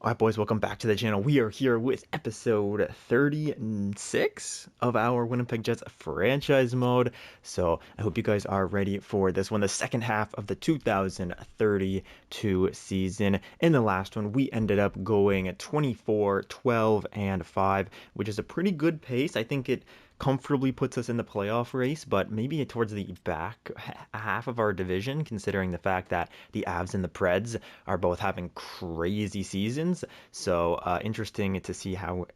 Alright boys, welcome back to the channel. We are here with episode 36 of our Winnipeg Jets franchise mode. So I hope you guys are ready for this one, the second half of the 2032 season. In the last one, we ended up going 24, 12, and 5, which is a pretty good pace. I think it comfortably puts us in the playoff race, but maybe towards the back half of our division, considering the fact that the Avs and the Preds are both having crazy seasons. So interesting to see how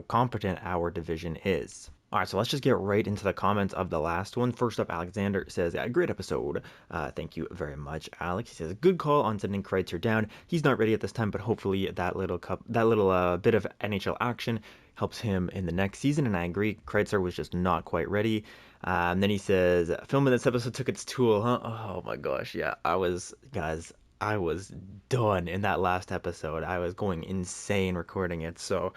competent our division is. All right, so let's just get right into the comments of the last one. First up, Alexander says, great episode. Thank you very much, Alex. He says, good call on sending Kreitzer down. He's not ready at this time, but hopefully that little bit of NHL action helps him in the next season. And I agree, Kreitzer was just not quite ready. Then he says, filming this episode took its toll, huh? Oh my gosh, yeah, guys, I was done in that last episode. I was going insane recording it, so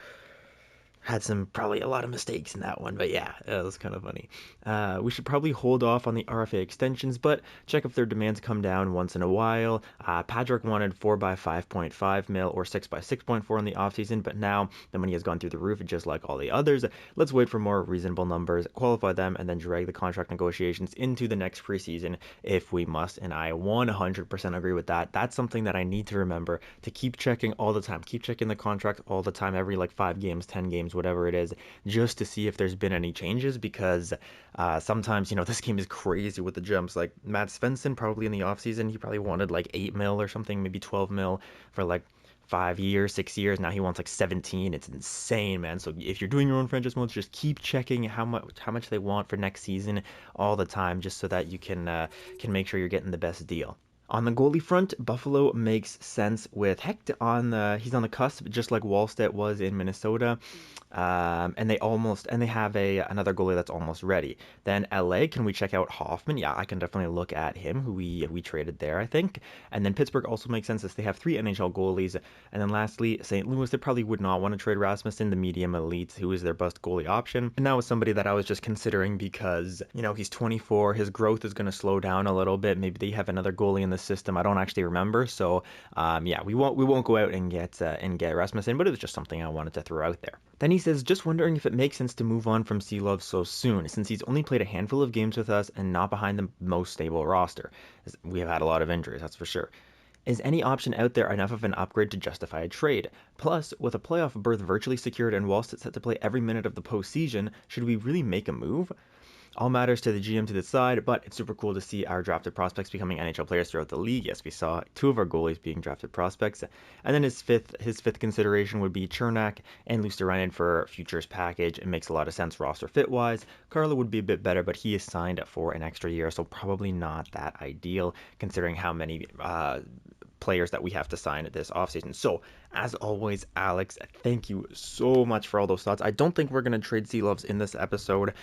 had probably a lot of mistakes in that one, but yeah, it was kind of funny. We should probably hold off on the RFA extensions, but check if their demands come down once in a while. Patrick wanted 4 by 5.5 mil or 6 by 6.4 in the offseason, but now the money has gone through the roof just like all the others. Let's wait for more reasonable numbers, qualify them, and then drag the contract negotiations into the next preseason if we must, and I 100% agree with that. That's something that I need to remember, to keep checking all the time. Keep checking the contract all the time, every like 5 games, 10 games, whatever it is, just to see if there's been any changes, because sometimes, this game is crazy with the jumps. Like Matt Svensson, probably in the offseason, he probably wanted like 8 mil or something, maybe 12 mil for like 5 years, 6 years. Now he wants like 17. It's insane, man. So if you're doing your own franchise modes, just keep checking how much they want for next season all the time, just so that you can make sure you're getting the best deal. On the goalie front, Buffalo makes sense with Hecht he's on the cusp, just like Wallstedt was in Minnesota. And they have another goalie that's almost ready. Then LA, can we check out Hoffman? Yeah, I can definitely look at him, who we traded there, I think. And then Pittsburgh also makes sense, as they have 3 NHL goalies. And then lastly, St. Louis, they probably would not want to trade Rasmussen, the medium elite, who is their best goalie option. And that was somebody that I was just considering because, he's 24, his growth is going to slow down a little bit. Maybe they have another goalie in the system. I don't actually remember. So yeah, we won't go out and get Rasmussen, but it was just something I wanted to throw out there. Then he says, just wondering if it makes sense to move on from Love so soon, since he's only played a handful of games with us and not behind the most stable roster. We have had a lot of injuries, that's for sure. Is any option out there enough of an upgrade to justify a trade? Plus, with a playoff berth virtually secured and Wallstedt set to play every minute of the postseason, should we really make a move? All matters to the GM to decide, but it's super cool to see our drafted prospects becoming NHL players throughout the league. Yes, we saw 2 of our goalies being drafted prospects. And then his fifth consideration would be Chernak and Luosterainen for futures package. It makes a lot of sense roster fit-wise. Carlo would be a bit better, but he is signed for an extra year, so probably not that ideal, considering how many players that we have to sign this offseason. So, as always, Alex, thank you so much for all those thoughts. I don't think we're going to trade Loves in this episode.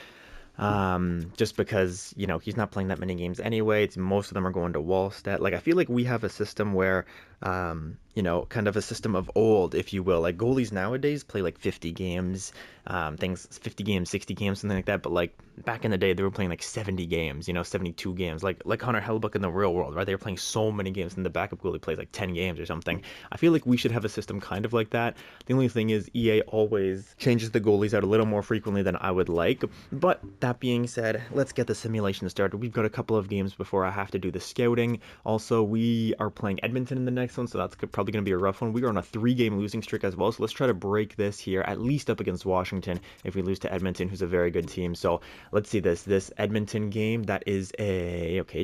Just because, he's not playing that many games anyway. Most of them are going to Wallstedt. Like, I feel like we have a system where, kind of a system of old, if you will. Like, goalies nowadays play like 50 games, 50 games, 60 games, something like that. But like back in the day, they were playing like 70 games, 72 games, like Connor Hellebuyck in the real world, right? They were playing so many games, and the backup goalie plays like 10 games or something. I feel like we should have a system kind of like that. The only thing is EA always changes the goalies out a little more frequently than I would like. But that being said, let's get the simulation started. We've got a couple of games before I have to do the scouting. Also, we are playing Edmonton in the next one, so that's probably going to be a rough one. We are on a 3-game losing streak as well, so let's try to break this here, at least up against Washington, if we lose to Edmonton, who's a very good team. So let's see this Edmonton game. That is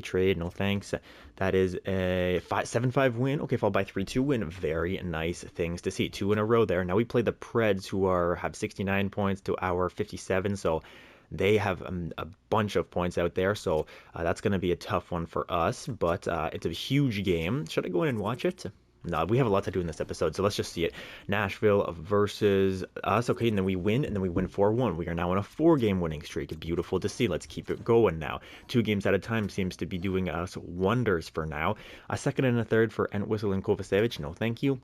trade, no thanks. That is a 7-5 win. Okay, followed by 3-2 win. Very nice things to see. 2 in a row there. Now we play the Preds, who have 69 points to our 57, so they have a bunch of points out there, so that's going to be a tough one for us, but it's a huge game. Should I go in and watch it? No, we have a lot to do in this episode, so let's just see it. Nashville versus us. Okay, and then we win 4-1. We are now on a 4-game winning streak. Beautiful to see. Let's keep it going now. 2 games at a time seems to be doing us wonders for now. A second and a third for Entwistle and Kovacevic. No, thank you.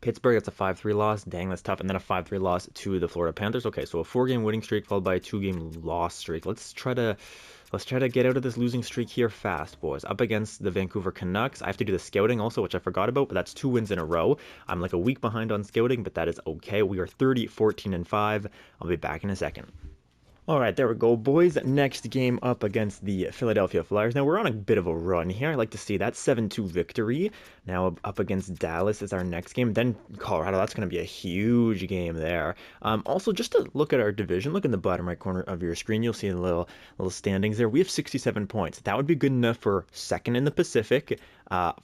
Pittsburgh, that's a 5-3 loss. Dang, that's tough. And then a 5-3 loss to the Florida Panthers. Okay, so a 4-game winning streak followed by a 2-game loss streak. Let's try to Let's try to get out of this losing streak here fast, boys. Up against the Vancouver Canucks. I have to do the scouting also, which I forgot about, but that's 2 wins in a row. I'm like a week behind on scouting, but that is okay. We are 30, 14, and 5. I'll be back in a second. All right, there we go, boys. Next game up against the Philadelphia Flyers. Now, we're on a bit of a run here. I like to see that 7-2 victory. Now, up against Dallas is our next game. Then Colorado, that's going to be a huge game there. Also, just to look at our division, look in the bottom right corner of your screen. You'll see the little standings there. We have 67 points. That would be good enough for second in the Pacific,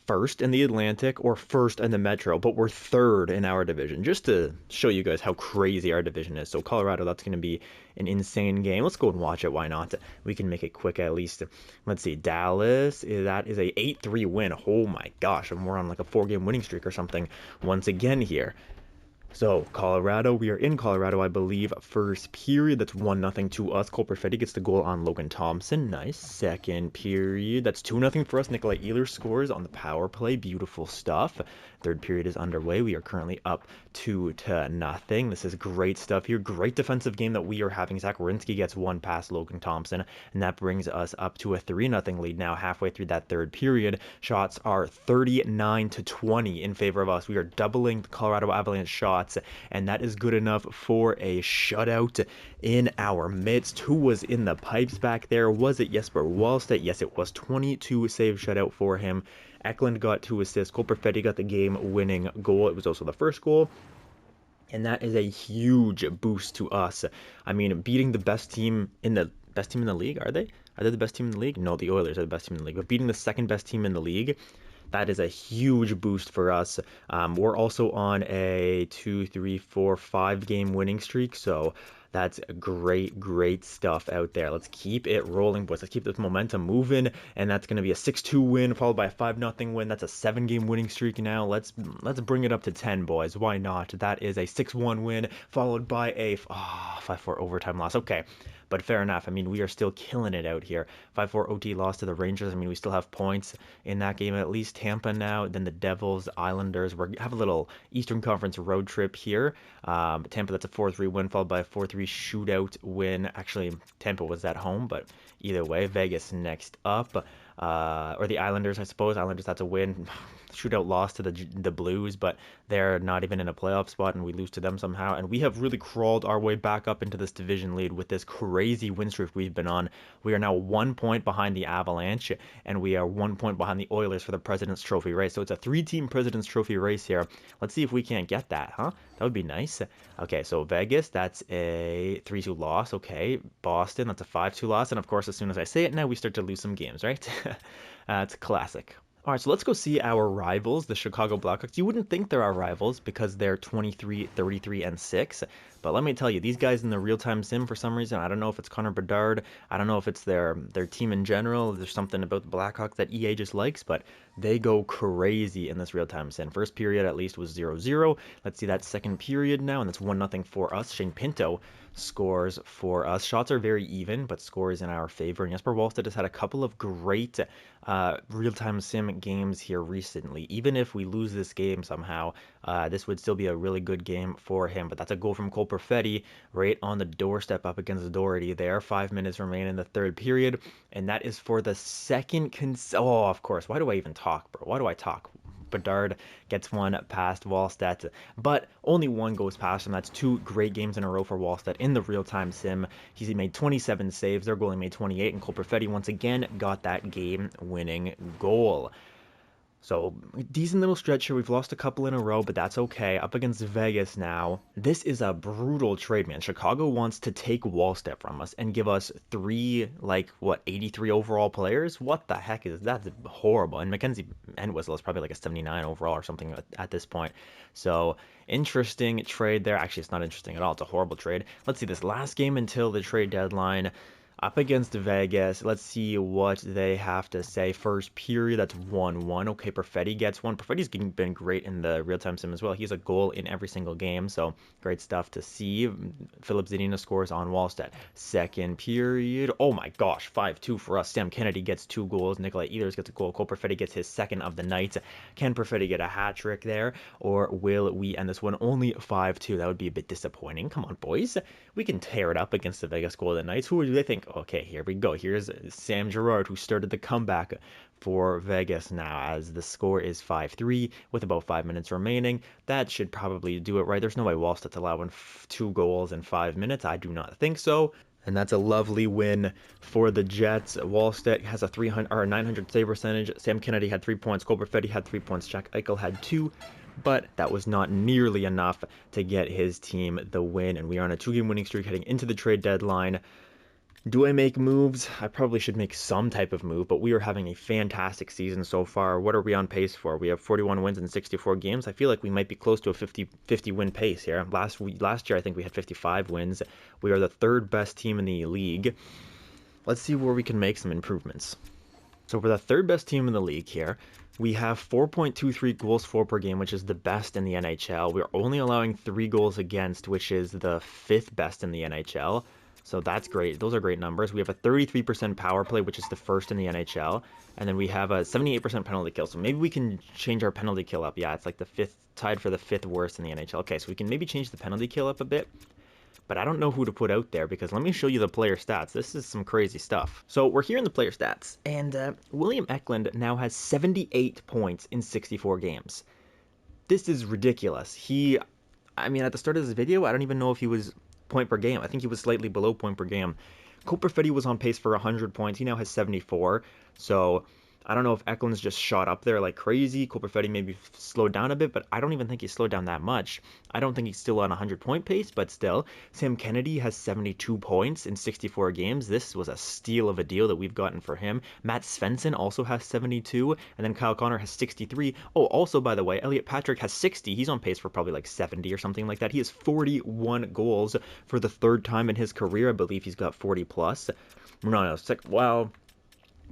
first in the Atlantic, or first in the Metro, but we're third in our division, just to show you guys how crazy our division is. So Colorado, that's going to be an insane game. Let's go and watch it. Why not? We can make it quick at least. Let's see. Dallas, that is a 8-3 win. Oh my gosh, and we're on like a 4-game winning streak or something once again here. So, Colorado, we are in Colorado, I believe, first period. That's 1-0 to us. Cole Perfetti gets the goal on Logan Thompson. Nice. Second period. That's 2-0 for us. Nikolai Ehlers scores on the power play. Beautiful stuff. Third period is underway. We are currently up 2-0. This is great stuff here. Great defensive game that we are having. Zach Werenski gets one past Logan Thompson, and that brings us up to a 3-0 lead now halfway through that third period. Shots are 39-20 in favor of us. We are doubling the Colorado Avalanche shots, and that is good enough for a shutout in our midst. Who was in the pipes back there? Was it Jesper Wallstedt? Yes, it was. 22 save shutout for him. Eklund got 2 assists. Cole Perfetti got the game-winning goal. It was also the first goal. And that is a huge boost to us. I mean, beating the best team in the league, are they? Are they the best team in the league? No, the Oilers are the best team in the league. But beating the second best team in the league, that is a huge boost for us. We're also on a 2, 3, 4, 5-game winning streak, so that's great stuff out there. Let's keep it rolling, boys. Let's keep this momentum moving, and that's going to be a 6-2 win followed by a 5-0 win. That's a 7-game winning streak now. Let's bring it up to 10, boys. Why not? That is a 6-1 win followed by a 5-4 overtime loss. Okay. But fair enough. I mean, we are still killing it out here. 5-4 OT loss to the Rangers. I mean, we still have points in that game. At least Tampa now, then the Devils, Islanders. We have a little Eastern Conference road trip here. Tampa, that's a 4-3 win followed by a 4-3 shootout win. Actually, Tampa was at home, but either way, Vegas next up. Or the Islanders, I suppose. Islanders, that's a win. Shootout loss to the Blues, but they're not even in a playoff spot, and we lose to them somehow. And we have really crawled our way back up into this division lead with this crazy win streak we've been on. We are now 1 point behind the Avalanche, and we are 1 point behind the Oilers for the President's Trophy race. So it's a 3-team President's Trophy race here. Let's see if we can't get that, huh? That would be nice. Okay, so Vegas, that's a 3-2 loss. Okay, Boston, that's a 5-2 loss. And of course, as soon as I say it now, we start to lose some games, right? It's a classic. All right, so let's go see our rivals, the Chicago Blackhawks. You wouldn't think they're our rivals because they're 23, 33, and 6. But let me tell you, these guys in the real-time sim, for some reason, I don't know if it's Connor Bedard, I don't know if it's their team in general, there's something about the Blackhawks that EA just likes, but they go crazy in this real-time sim. First period, at least, was 0-0. Let's see that second period now, and that's 1-0 for us. Shane Pinto scores for us. Shots are very even, but scores in our favor. And Jesper Wallstedt has had a couple of great real-time sim games here recently. Even if we lose this game somehow, this would still be a really good game for him. But that's a goal from Cole Perfetti right on the doorstep up against Doherty there. 5 minutes remain in the third period, and that is for the second oh, of course. Why do I even talk, bro? Why do I talk? Bedard gets one past Wallstedt, but only one goes past him. That's 2 great games in a row for Wallstedt in the real-time sim. He's made 27 saves. Their goalie made 28, and Cole Perfetti once again got that game-winning goal. So, decent little stretch here. We've lost a couple in a row, but that's okay. Up against Vegas now. This is a brutal trade, man. Chicago wants to take Wallstedt from us and give us 3, 83 overall players? What the heck is that? That's horrible. And Mackenzie Entwistle is probably like a 79 overall or something at this point. So, interesting trade there. Actually, it's not interesting at all. It's a horrible trade. Let's see this last game until the trade deadline. Up against Vegas, let's see what they have to say. First period, that's 1-1. Okay, Perfetti gets one. Perfetti's been great in the real-time sim as well. He has a goal in every single game, so great stuff to see. Philip Zadina scores on Wallstedt. Second period, oh my gosh, 5-2 for us. Sam Kennedy gets 2 goals. Nikolai Ehlers gets a goal. Cole Perfetti gets his second of the night. Can Perfetti get a hat trick there, or will we end this one only 5-2? That would be a bit disappointing. Come on, boys. We can tear it up against the Vegas Golden Knights. Who do they think? like, okay, here we go. Here's Sam Girard, who started the comeback for Vegas now, as the score is 5-3 with about 5 minutes remaining. That should probably do it, right? There's no way Wallstedt's allowing 2 goals in 5 minutes. I do not think so. And that's a lovely win for the Jets. Wallstedt has a 300 or a 900 save percentage. Sam Kennedy had 3 points. Cole Perfetti had 3 points. Jack Eichel had 2. But that was not nearly enough to get his team the win. And we are on a 2-game winning streak heading into the trade deadline. Do I make moves? I probably should make some type of move, but we are having a fantastic season so far. What are we on pace for? We have 41 wins in 64 games. I feel like we might be close to a 50 win pace here. Last year, I think we had 55 wins. We are the 3rd best team in the league. Let's see where we can make some improvements. So we're the 3rd best team in the league here. We have 4.23 goals for per game, which is the best in the NHL. We're only allowing 3 goals against, which is the 5th best in the NHL. So that's great. Those are great numbers. We have a 33% power play, which is the 1st in the NHL. And then we have a 78% penalty kill. So maybe we can change our penalty kill up. Yeah, it's like the 5th, tied for the 5th worst in the NHL. Okay, so we can maybe change the penalty kill up a bit. But I don't know who to put out there, because let me show you the player stats. This is some crazy stuff. So we're here in the player stats, and William Eklund now has 78 points in 64 games. This is ridiculous. I mean, at the start of this video, I don't even know if he was point per game. I think he was slightly below point per game. Cole Perfetti was on pace for 100 points. He now has 74. So I don't know if Eklund's just shot up there like crazy. Cole Perfetti maybe slowed down a bit, but I don't even think he slowed down that much. I don't think he's still on a 100-point pace, but still. Sam Kennedy has 72 points in 64 games. This was a steal of a deal that we've gotten for him. Matt Svensson also has 72, and then Kyle Connor has 63. Oh, also, by the way, Elliot Patrick has 60. He's on pace for probably like 70 or something like that. He has 41 goals for the 3rd time in his career. I believe he's got 40 plus.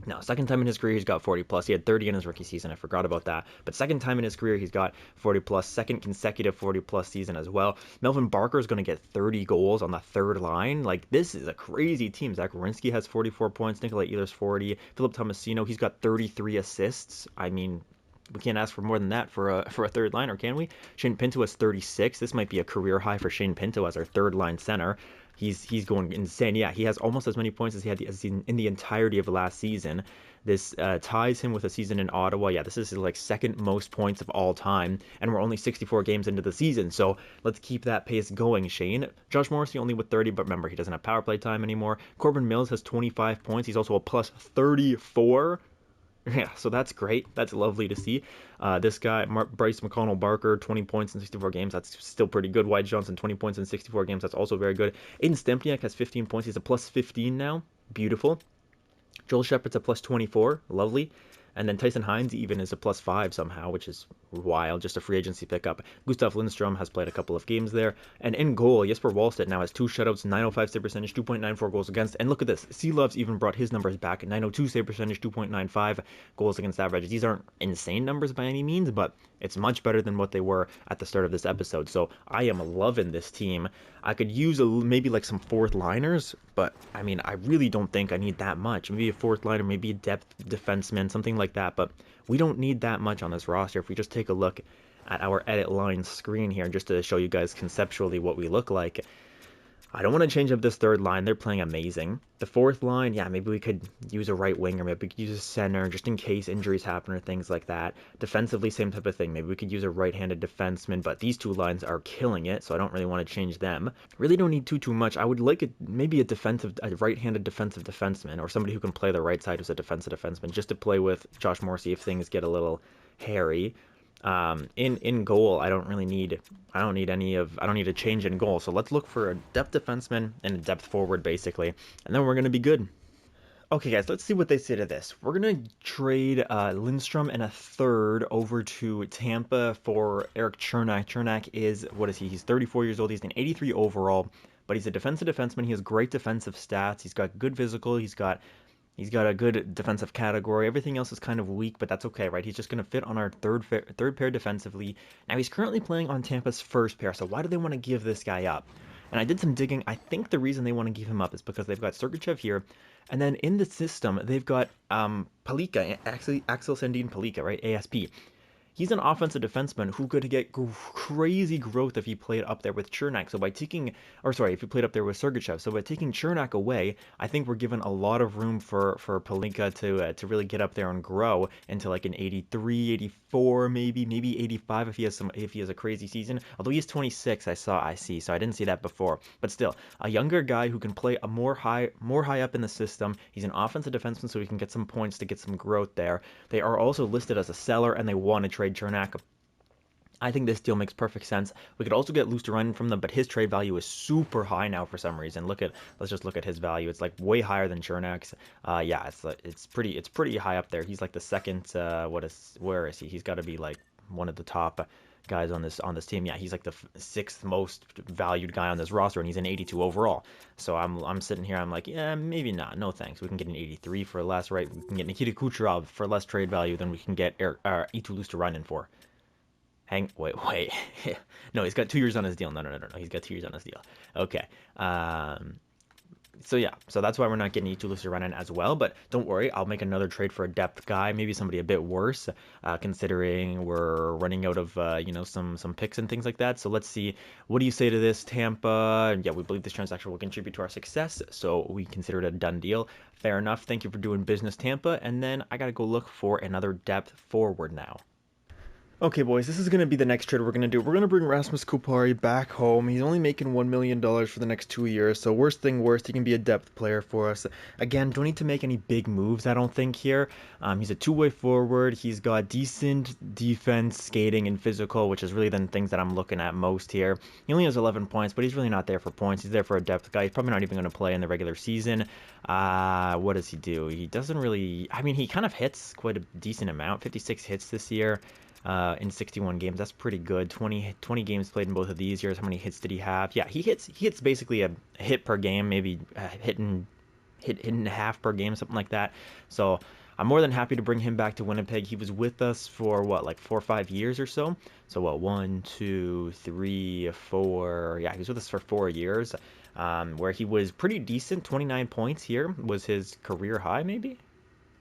No, second time in his career he's got 40 plus. He had 30 in his rookie season. I forgot about that. But second time in his career he's got 40 plus. Second consecutive 40 plus season as well. Melvin Barker is going to get 30 goals on the 3rd line. Like, this is a crazy team. Zach Werenski has 44 points. Nikolai Ehlers 40. Philip Tomasino, he's got 33 assists. I mean, we can't ask for more than that for a 3rd liner, can we? Shane Pinto has 36. This might be a career high for Shane Pinto as our 3rd line center. He's going insane. Yeah, he has almost as many points as he had in the entirety of last season. This ties him with a season in Ottawa. Yeah, this is his like 2nd most points of all time, and we're only 64 games into the season, so let's keep that pace going, Shane. Josh Morrissey only with 30, but remember, he doesn't have power play time anymore. Corbin Mills has 25 points. He's also a plus 34. Yeah, so that's great. That's lovely to see. This guy, Bryce McConnell Barker, 20 points in 64 games. That's still pretty good. Wyatt Johnson, 20 points in 64 games. That's also very good. Aiden Stempniak has 15 points. He's a plus 15 now. Beautiful. Joel Shepherd's a plus 24. Lovely. And then Tyson Hines even is a plus 5 somehow, which is wild. Just a free agency pickup. Gustav Lindstrom has played a couple of games there. And in goal, Jesper Wallstedt now has 2 shutouts, 905 save percentage, 2.94 goals against. And look at this. Loves even brought his numbers back. 902 save percentage, 2.95 goals against average. These aren't insane numbers by any means, but it's much better than what they were at the start of this episode. So I am loving this team. I could use maybe like some 4th liners, but I mean, I really don't think I need that much. Maybe a 4th liner, maybe a depth defenseman, something like that. But we don't need that much on this roster. If we just take a look at our edit line screen here, just to show you guys conceptually what we look like. I don't want to change up this 3rd line. They're playing amazing. The 4th line, yeah, maybe we could use a right winger. Maybe we could use a center just in case injuries happen or things like that. Defensively, same type of thing. Maybe we could use a right-handed defenseman, but these 2 lines are killing it, so I don't really want to change them. Really don't need too much. I would like maybe a right-handed defensive defenseman, or somebody who can play the right side who's a defensive defenseman, just to play with Josh Morrissey if things get a little hairy. In goal, I don't need a change in goal. So let's look for a depth defenseman and a depth forward, basically, and then we're going to be good. Okay, guys, let's see what they say to this. We're going to trade Lindstrom and a 3rd over to Tampa for Eric Chernak. Chernak is, what is he? He's 34 years old. He's an 83 overall, but he's a defensive defenseman. He has great defensive stats. He's got good physical. He's got a good defensive category. Everything else is kind of weak, but that's okay, right? He's just going to fit on our third pair defensively. Now, he's currently playing on Tampa's 1st pair, so why do they want to give this guy up? And I did some digging. I think the reason they want to give him up is because they've got Sergachev here, and then in the system, they've got Palika, Axel Sandin Palika, right? ASP. he's an offensive defenseman who could get crazy growth if he played up there with Chernak. So by taking, or sorry, if he played up there with Sergachev. So by taking Chernak away, I think we're given a lot of room for Pelinka to really get up there and grow into like an 83, 84, maybe 85 if he has a crazy season. Although he's 26, I see, so I didn't see that before. But still, a younger guy who can play a more high up in the system. He's an offensive defenseman, so he can get some points to get some growth there. They are also listed as a seller, and they want to trade Chernak. I think this deal makes perfect sense. We could also get Luosterainen from them, but his trade value is super high now for some reason. Let's just look at his value. It's like way higher than Chernak's. Yeah, it's pretty high up there. He's like the second. Where is he? He's got to be like one of the top guys on this team. Yeah, he's like the sixth most valued guy on this roster, and he's an 82 overall. So I'm sitting here. I'm like, yeah, maybe not. No thanks. We can get an 83 for less, right? We can get Nikita Kucherov for less trade value than we can get Eetu Luosterainen for. Wait. No, he's got 2 years on his deal. No. He's got 2 years on his deal. Okay. So yeah, so that's why we're not getting Eetu Luosterainen as well. But don't worry, I'll make another trade for a depth guy, maybe somebody a bit worse, considering we're running out of some picks and things like that. So let's see, what do you say to this, Tampa? Yeah, we believe this transaction will contribute to our success, so we consider it a done deal. Fair enough. Thank you for doing business, Tampa. And then I gotta go look for another depth forward now. Okay, boys, this is going to be the next trade we're going to do. We're going to bring Rasmus Kupari back home. He's only making $1 million for the next 2 years, so worst thing worst, he can be a depth player for us. Again, don't need to make any big moves, I don't think, here. He's a two-way forward. He's got decent defense, skating, and physical, which is really the things that I'm looking at most here. He only has 11 points, but he's really not there for points. He's there for a depth guy. He's probably not even going to play in the regular season. What does he do? He doesn't really... I mean, he kind of hits quite a decent amount. 56 hits this year. In 61 games. That's pretty good. 20 games played in both of these years. How many hits did he have? Yeah, he hits basically a hit per game, maybe hit and a half per game, something like that. So I'm more than happy to bring him back to Winnipeg. He was with us for what, like 4 or 5 years or so. So what, 1, 2, 3, 4. Yeah, he was with us for 4 years, where he was pretty decent. 29 points here was his career high, maybe.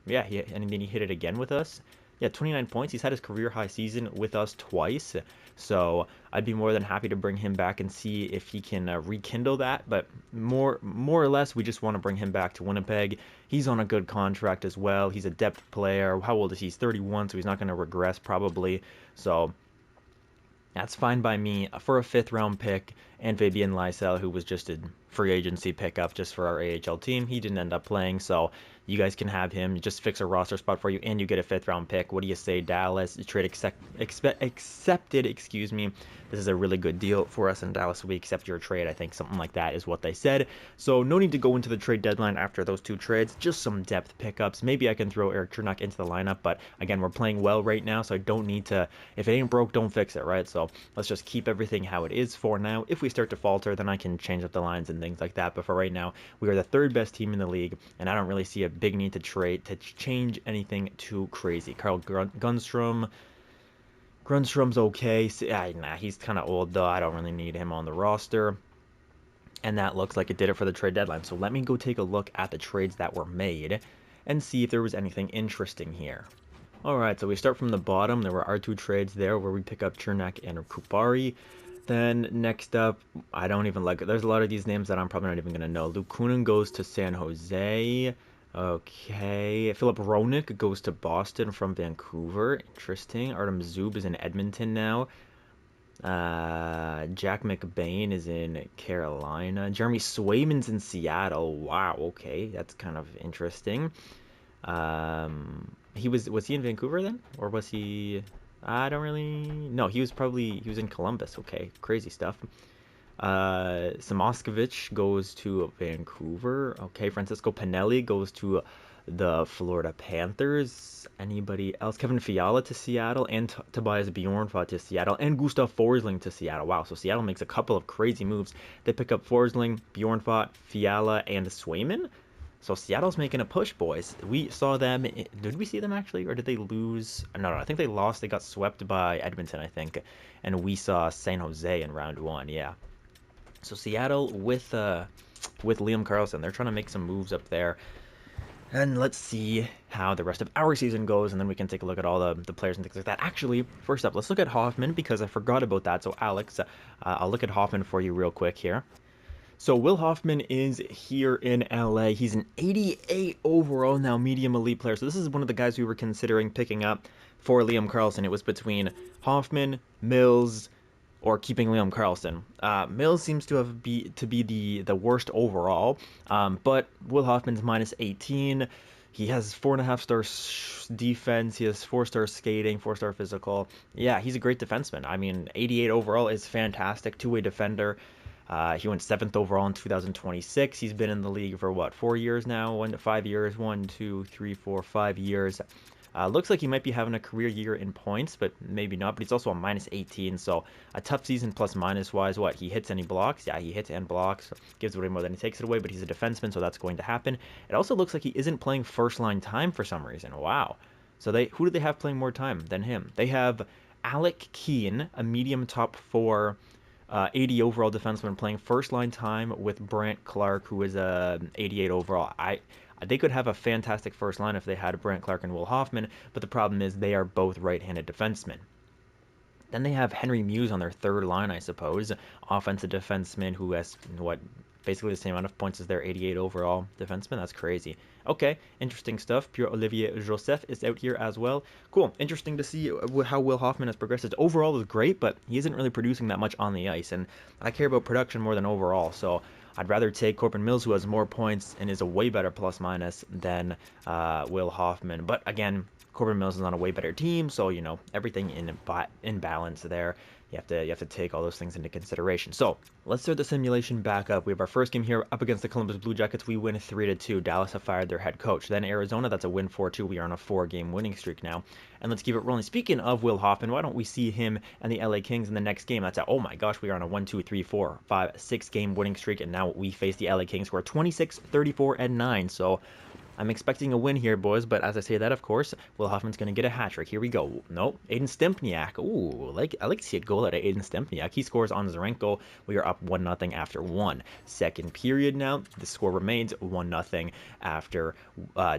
Yeah, and then he hit it again with us. Yeah, 29 points. He's had his career high season with us twice. So I'd be more than happy to bring him back and see if he can rekindle that. But more or less, we just want to bring him back to Winnipeg. He's on a good contract as well. He's a depth player. How old is he? He's 31, so he's not going to regress probably. So that's fine by me for a 5th round pick. And Fabian Lysell, who was just a free agency pickup just for our AHL team. He didn't end up playing, so you guys can have him. Just fix a roster spot for you, and you get a 5th round pick. What do you say, Dallas? Trade accepted, excuse me. This is a really good deal for us in Dallas. We accept your trade. I think something like that is what they said. So no need to go into the trade deadline after those 2 trades. Just some depth pickups. Maybe I can throw Eric Chernak into the lineup, but again, we're playing well right now, so I don't need to. If it ain't broke, don't fix it, right? So let's just keep everything how it is for now. If we start to falter, then I can change up the lines and things like that. But for right now, we are the 3rd best team in the league, and I don't really see a big need to change anything too crazy. Carl Grundstrom's okay. Nah, he's kind of old though. I don't really need him on the roster. And that looks like it did it for the trade deadline. So let me go take a look at the trades that were made and see if there was anything interesting here. Alright, so we start from the bottom. There were our 2 trades there where we pick up Chernak and Kupari. Then next up, I don't even like it. There's a lot of these names that I'm probably not even going to know. Luke Kunin goes to San Jose. Okay. Philip Roenick goes to Boston from Vancouver. Interesting. Artem Zub is in Edmonton now. Jack McBain is in Carolina. Jeremy Swayman's in Seattle. Wow, okay. That's kind of interesting. Was he in Vancouver then? Or was he... I don't really... No, he was in Columbus. Okay, crazy stuff. Samoskevich goes to Vancouver. Okay, Francisco Pinelli goes to the Florida Panthers. Anybody else? Kevin Fiala to Seattle, and Tobias Bjornfot to Seattle, and Gustav Forsling to Seattle. Wow, so Seattle makes a couple of crazy moves. They pick up Forsling, Bjornfot, Fiala, and Swayman. So Seattle's making a push, boys. We saw them. Did we see them actually, or did they lose? No, I think they lost. They got swept by Edmonton, I think, and we saw San Jose in round 1. Yeah. So Seattle with Liam Karlsson, they're trying to make some moves up there. And let's see how the rest of our season goes, and then we can take a look at all the players and things like that. Actually, first up, let's look at Hoffman, because I forgot about that. So, Alex, I'll look at Hoffman for you real quick here. So, Will Hoffman is here in LA. He's an 88 overall, now medium elite player. So, this is one of the guys we were considering picking up for Liam Carlson. It was between Hoffman, Mills, or keeping Liam Carlson. Mills seems to be the worst overall, but Will Hoffman's minus 18. He has 4.5 star defense. He has 4 star skating, 4 star physical. Yeah, he's a great defenseman. I mean, 88 overall is fantastic. Two-way defender. He went 7th overall in 2026. He's been in the league for what, 4 years now? 5 years. 1, 2, 3, 4, 5 years. Looks like he might be having a career year in points, but maybe not. But he's also a minus 18, so a tough season plus minus wise. What, he hits and he blocks? Yeah, he hits and blocks. Gives away more than he takes it away, but he's a defenseman, so that's going to happen. It also looks like he isn't playing first line time for some reason. Wow. So who do they have playing more time than him? They have Alec Keane, a medium top 4 80 overall defenseman, playing first line time with Brant Clark, who is a 88 overall. They could have a fantastic first line if they had Brant Clark and Will Hoffman, but the problem is they are both right-handed defensemen. Then they have Henry Muse on their third line, I suppose, offensive defenseman who has, what, basically the same amount of points as their 88 overall defenseman. That's crazy. Okay, interesting stuff. Pierre-Olivier Joseph is out here as well. Cool. Interesting to see how Will Hoffman has progressed. His overall is great, but he isn't really producing that much on the ice, and I care about production more than overall, so I'd rather take Corbin Mills, who has more points and is a way better plus-minus than Will Hoffman. But again, Corbin Mills is on a way better team, so, you know, everything in balance there. You have to take all those things into consideration. So let's start the simulation back up. We have our first game here up against the Columbus Blue Jackets. We win 3-2. Dallas have fired their head coach. Then Arizona, that's a win 4-2. We are on a 4-game winning streak now. And let's keep it rolling. Speaking of Will Hoffman, why don't we see him and the LA Kings in the next game? That's oh my gosh, we are on a 1, 2, 3, 4, 5, 6-game winning streak, and now we face the LA Kings, who are 26, 34, and 9. So I'm expecting a win here, boys, but as I say that, of course, Will Hoffman's going to get a hat trick. Here we go. Nope. Aiden Stempniak. Ooh, I like to see a goal out of Aiden Stempniak. He scores on Zarenko. We are up 1-0 after 1. Second period now. The score remains 1-0 after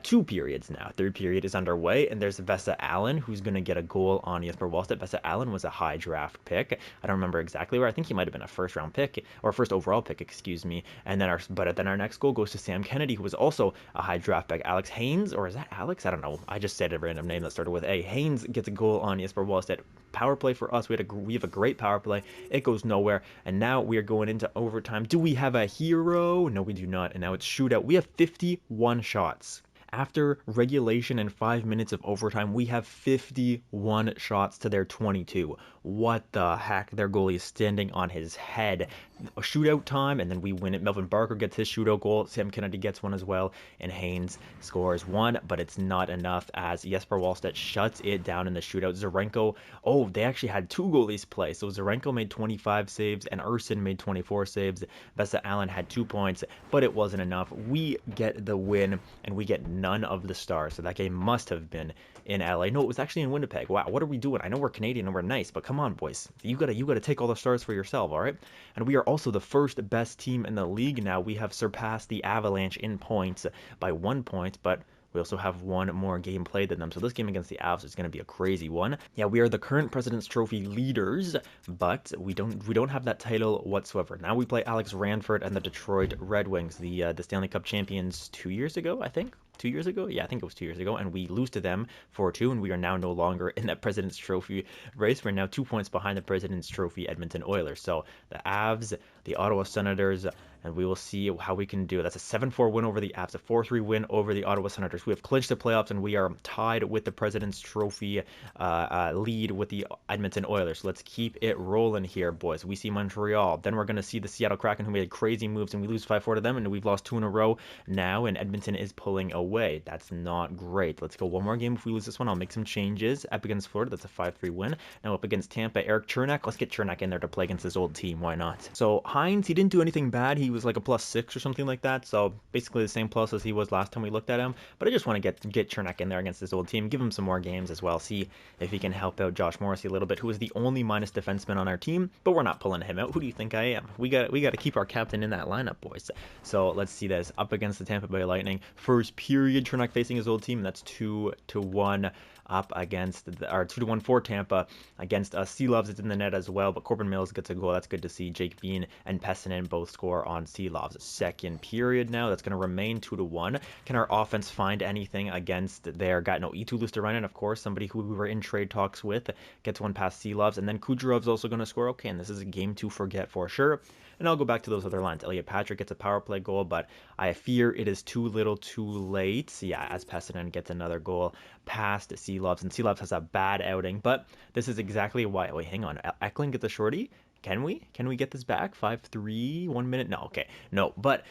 2 periods now. Third period is underway, and there's Vesa Allen, who's going to get a goal on Jesper Wallstedt. Vesa Allen was a high draft pick. I don't remember exactly where. I think he might have been a first-round pick, or first overall pick, excuse me. And then our next goal goes to Sam Kennedy, who was also a high draft pick. Alex Haynes, or is that Alex? I don't know. I just said a random name that started with A. Haynes gets a goal on Jesper Wallstedt. Power play for us. We have a great power play. It goes nowhere, and now we are going into overtime. Do we have a hero? No, we do not. And now it's shootout. We have 51 shots. After regulation and 5 minutes of overtime, we have 51 shots to their 22. What the heck? Their goalie is standing on his head. A shootout time, and then we win it. Melvin Barker gets his shootout goal. Sam Kennedy gets one as well, and Haynes scores one, but it's not enough as Jesper Wallstedt shuts it down in the shootout. Zarenko, oh, they actually had 2 goalies play. So Zarenko made 25 saves, and Urson made 24 saves. Vesa Allen had 2 points, but it wasn't enough. We get the win, and we get none of the stars. So that game must have been in LA. No, it was actually in Winnipeg. Wow, what are we doing? I know we're Canadian and we're nice, but come on, boys. You gotta take all the stars for yourself, all right? And we are also the first best team in the league now. We have surpassed the Avalanche in points by 1 point, but we also have one more game played than them. So this game against the Avs is going to be a crazy one. Yeah, we are the current President's Trophy leaders, but we don't have that title whatsoever. Now we play Alex Ranford and the Detroit Red Wings, the Stanley Cup champions 2 years ago, I think. 2 years ago? Yeah, I think it was 2 years ago, and we lose to them 4-2, and we are now no longer in that President's Trophy race. We're now 2 points behind the President's Trophy Edmonton Oilers. So the Avs, the Ottawa Senators, and we will see how we can do. That's a 7-4 win over the Avs, a 4-3 win over the Ottawa Senators. We have clinched the playoffs, and we are tied with the President's Trophy lead with the Edmonton Oilers. So let's keep it rolling here, boys. We see Montreal. Then we're going to see the Seattle Kraken, who made crazy moves, and we lose 5-4 to them, and we've lost 2 in a row now, and Edmonton is pulling away. That's not great. Let's go one more game. If we lose this one, I'll make some changes. Up against Florida, that's a 5-3 win. Now up against Tampa, Eric Chernak. Let's get Chernak in there to play against his old team. Why not? So Hines, he didn't do anything bad. He was like a +6 or something like that. So basically the same plus as he was last time we looked at him. But I just want to get Chernak in there against his old team. Give him some more games as well. See if he can help out Josh Morrissey a little bit, who is the only minus defenseman on our team. But we're not pulling him out. Who do you think I am? We got to keep our captain in that lineup, boys. So let's see this. Up against the Tampa Bay Lightning. First period. period, Chernak facing his old team. That's 2-1 up against, or 2-1 for Tampa against Sea Loves. It's in the net as well, but Corbin Mills gets a goal. That's good to see. Jake Bean and Pessinen both score on Sea Loves. Second period now. That's going to remain 2-1. Can our offense find anything against their guy? No, Eetu Luosterainen, of course, somebody who we were in trade talks with, gets one past Sea Loves, and then Kucherov's also going to score. Okay, and this is a game to forget for sure. And I'll go back to those other lines. Elliot Patrick gets a power play goal, but I fear it is too little too late. Yeah, as Pessinen gets another goal past Sea Loves, and Sea Loves has a bad outing, but this is exactly why. Wait, hang on. Eklund gets a shorty? Can we? Can we get this back? 5-3, 1 minute? No, okay. No, but